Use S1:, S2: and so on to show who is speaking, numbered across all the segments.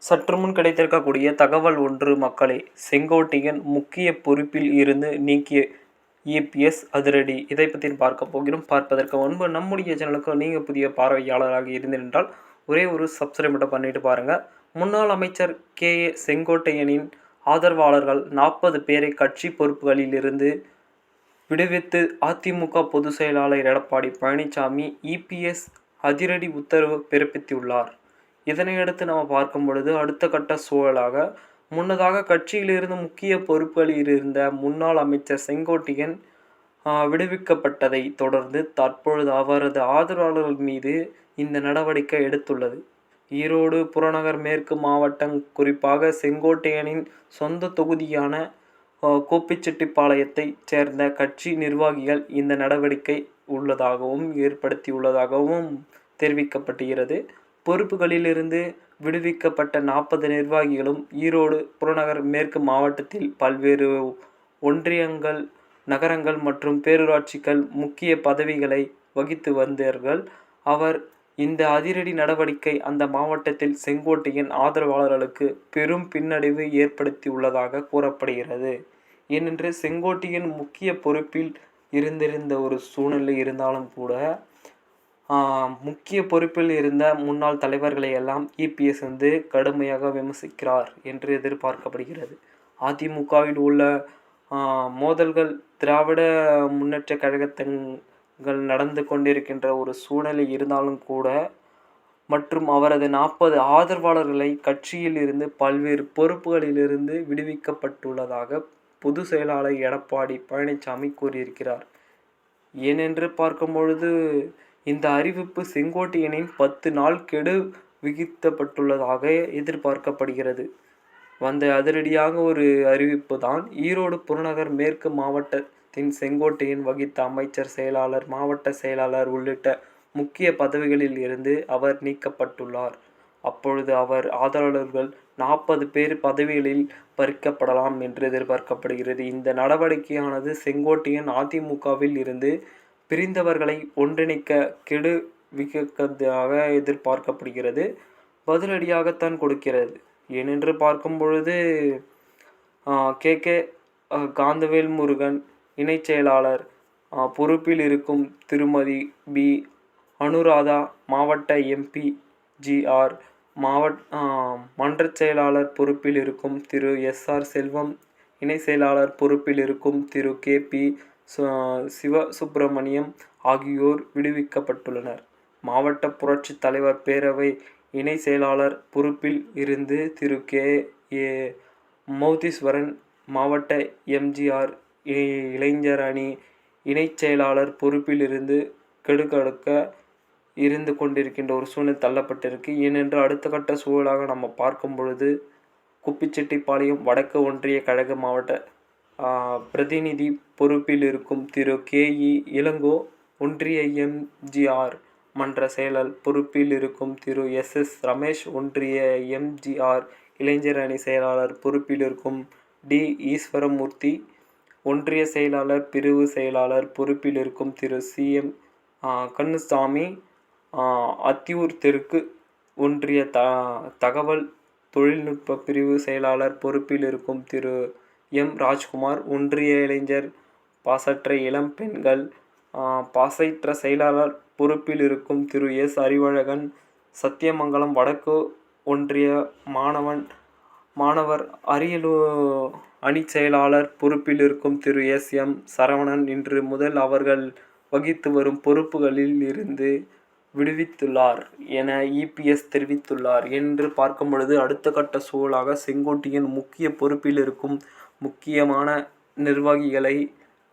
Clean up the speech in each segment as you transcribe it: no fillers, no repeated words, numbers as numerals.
S1: சற்று முன் கிடைத்திருக்கக்கூடிய தகவல் ஒன்று மக்களே, செங்கோட்டையன் முக்கிய பொறுப்பில் இருந்து நீக்கிய இபிஎஸ் அதிரடி. இதை பற்றி பார்க்க போகிறோம். பார்ப்பதற்கு முன்பு நம்முடைய சேனலுக்கு நீங்கள் புதிய பார்வையாளராக இருந்திருந்தால் ஒரே ஒரு சப்ஸ்கிரைப் மட்டும் பண்ணிட்டு பாருங்கள். முன்னாள் அமைச்சர் கே.ஏ. செங்கோட்டையனின் ஆதரவாளர்கள் 40 பேரை கட்சி பொறுப்புகளில் இருந்து விடுவித்து அதிமுக பொதுச் செயலாளர் எடப்பாடி பழனிசாமி இபிஎஸ் அதிரடி உத்தரவு பிறப்பித்துள்ளார். இதனையடுத்து நம்ம பார்க்கும் பொழுது அடுத்த கட்ட சூழலாக முன்னதாக கட்சியிலிருந்து முக்கிய பொறுப்புகளில் இருந்த முன்னாள் அமைச்சர் செங்கோட்டையன் விடுவிக்கப்பட்டதை தொடர்ந்து தற்பொழுது அவரது ஆதரவாளர்கள் மீது இந்த நடவடிக்கை எடுத்துள்ளது. ஈரோடு புறநகர் மேற்கு மாவட்டம், குறிப்பாக செங்கோட்டையனின் சொந்த தொகுதியான கோபிச்செட்டிப்பாளையத்தைச் சேர்ந்த கட்சி நிர்வாகிகள் இந்த நடவடிக்கை ஏற்படுத்தியுள்ளதாகவும் தெரிவிக்கப்படுகிறது. பொறுப்புகளிலிருந்து விடுவிக்கப்பட்ட 40 நிர்வாகிகளும் ஈரோடு புறநகர் மேற்கு மாவட்டத்தில் பல்வேறு ஒன்றியங்கள், நகரங்கள் மற்றும் பேரூராட்சிகள் முக்கிய பதவிகளை வகித்து வந்தார்கள். இந்த அதிரடி நடவடிக்கை அந்த மாவட்டத்தில் செங்கோட்டையன் ஆதரவாளர்களுக்கு பெரும் பின்னடைவு ஏற்படுத்தியுள்ளதாக கூறப்படுகிறது. ஏனென்று செங்கோட்டையன் முக்கிய பொறுப்பில் இருந்திருந்த ஒரு சூழ்நிலை இருந்தாலும் கூட முக்கிய பொறுப்பில் இருந்த முன்னாள் தலைவர்களை எல்லாம் இபிஎஸ் கடுமையாக விமர்சிக்கிறார் என்று எதிர்பார்க்கப்படுகிறது. அதிமுகவில் உள்ள மோதல்கள், திராவிட முன்னேற்ற கழகங்கள் நடந்து கொண்டிருக்கின்ற ஒரு சூழ்நிலை இருந்தாலும் கூட மற்றும் அவரது 40 ஆதரவாளர்களை கட்சியில் இருந்து பல்வேறு பொறுப்புகளிலிருந்து விடுவிக்கப்பட்டுள்ளதாக பொதுச் செயலாளர் எடப்பாடி பழனிசாமி கூறியிருக்கிறார். ஏனென்று பார்க்கும் பொழுது இந்த அறிவிப்பு செங்கோட்டையனின் 10 நாள் கெடு விதிக்கப்பட்டுள்ளதாக எதிர்பார்க்கப்படுகிறது. வந்த அதிரடியாக ஒரு அறிவிப்பு தான். ஈரோடு புறநகர் மேற்கு மாவட்டத்தின் செங்கோட்டையன் வகித்த அமைச்சர், செயலாளர், மாவட்ட செயலாளர் உள்ளிட்ட முக்கிய பதவிகளில் இருந்து அவர் நீக்கப்பட்டுள்ளார். அப்பொழுது அவர் ஆதரவாளர்கள் 40 பேர் பதவிகளில் பறிக்கப்படலாம் என்று எதிர்பார்க்கப்படுகிறது. இந்த நடவடிக்கையானது செங்கோட்டையன் அதிமுகவில் இருந்து பிரிந்தவர்களை ஒன்றிணைக்க கெடு விதிப்பதாக எதிர்பார்க்கப்படுகிறது. பதிலடியாகத்தான் கொடுக்கிறது. ஏனென்று பார்க்கும் பொழுது கே. காந்தவேல் முருகன் இணைச் செயலாளர் பொறுப்பில் இருக்கும் திருமதி பி. அனுராதா, மாவட்ட எம்பி ஜி.ஆர். மன்ற செயலாளர் பொறுப்பில் இருக்கும் திரு எஸ்.ஆர். செல்வம், இணை செயலாளர் பொறுப்பில் இருக்கும் திரு கே.பி. சிவசுப்பிரமணியம் ஆகியோர் விடுவிக்கப்பட்டுள்ளனர். மாவட்ட புரட்சி தலைவர் பேரவை இணை செயலாளர் பொறுப்பில் இருந்து திரு கே.ஏ. மௌதீஸ்வரன், மாவட்ட எம்.ஜி.ஆர். இளைஞர் அணி இணைச் செயலாளர் பொறுப்பில் இருந்து கெடுக்க இருந்து கொண்டிருக்கின்ற ஒரு சூழ்நிலை தள்ளப்பட்டிருக்கு. ஏனென்று அடுத்த கட்ட சூழலாக நம்ம பார்க்கும் பொழுது கோபிச்செட்டிப்பாளையம் வடக்கு ஒன்றிய கழக மாவட்ட பிரதிநிதி பொறுப்பில் இருக்கும் திரு கே.இ. இளங்கோ, ஒன்றிய எம்.ஜி.ஆர். மன்ற செயலர் பொறுப்பில் இருக்கும் திரு எஸ்.எஸ். ரமேஷ், ஒன்றிய எம்.ஜி.ஆர். இளைஞர் அணி செயலாளர் பொறுப்பில் இருக்கும் டி. ஈஸ்வரமூர்த்தி, ஒன்றிய செயலாளர் பிரிவு செயலாளர் பொறுப்பில் இருக்கும் திரு சி.எம். கண்ணுசாமி, அத்தியூர் தெற்கு ஒன்றிய தகவல் தொழில்நுட்ப பிரிவு செயலாளர் பொறுப்பில் இருக்கும் திரு எம். ராஜ்குமார், ஒன்றிய இளைஞர் பாசற்ற இளம் பெண்கள் பாசற்ற செயலாளர் பொறுப்பில் இருக்கும் திரு எஸ். அறிவழகன், சத்தியமங்கலம் வடக்கு ஒன்றிய மாணவர் அணி செயலாளர் பொறுப்பில் இருக்கும் திரு எஸ். எம். சரவணன் இன்று முதல் அவர்கள் வகித்து வரும் பொறுப்புகளில் இருந்து விடுவித்துள்ளார் என இபிஎஸ் தெரிவித்துள்ளார். என்று பார்க்கும் பொழுது அடுத்த கட்ட சூழலாக செங்கோட்டையன் முக்கிய பொறுப்பில் இருக்கும் முக்கியமான நிர்வாகிகளை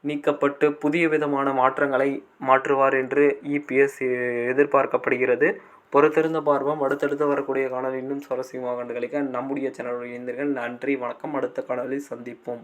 S1: நீக்கப்பட்டு புதிய விதமான மாற்றங்களை மாற்றுவார் என்று இபிஎஸ் எதிர்பார்க்கப்படுகிறது. பொறுத்திருந்த பார்ப்போம். அடுத்தடுத்து வரக்கூடிய காணொலி இன்னும் சுவாரஸ்யமாக கண்டுகளிக்க நம்முடைய சேனலுடைய இணைந்தீர்கள். நன்றி, வணக்கம். அடுத்த காணொலியில் சந்திப்போம்.